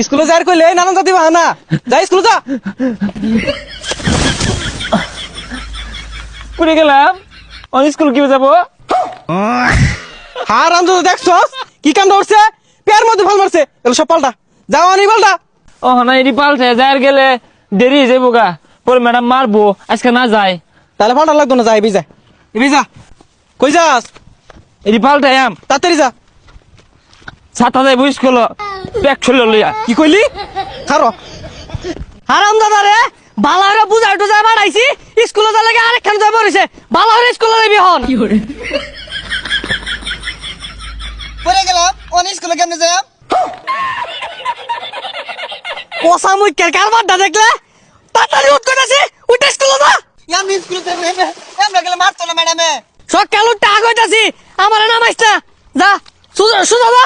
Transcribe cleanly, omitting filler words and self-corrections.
স্কুলে যাই কইলে নানান জাতি বাহানা যাই স্কুলে যা পুরে গেলাম স্কুল কি যাবো হার আম দেখছস কি কাম করছে পেয়ার মধ্যে ভাল মারছে এগুলো সব পাল্টা যাও আনি পাল্টা ও না এটি পাল্টে যাই গেলে দেরি হয়ে যাবো গা পরে ম্যাডাম মারবো আজকে না যায় তাহলে পাল্টা লাগতো না যা এবি যা কই যাস এটি পাল্টে আম তাড়াতাড়ি যা ছাতা যাইবো স্কুল ব্যাগ ছিল লইয়া কি কইলি খারো হারাম দাদা রে বালারে বুঝাই টুজাই বাড়াইছি স্কুলে যা লাগে আরেকখান যাই পড়েছে বালারে স্কুলে যাবি হন পরে গেলাম অনি স্কুলে কেমনে যাই পোষা মুখের কারবারটা দেখলে তাড়াতাড়ি উঠ করেছি উঠে স্কুলে যা আমি স্কুলে যাই এমন গেলে মারতো না ম্যাডামে সকাল উঠতে আগ হইতাছি আমার নামাইস না যা সুজা যা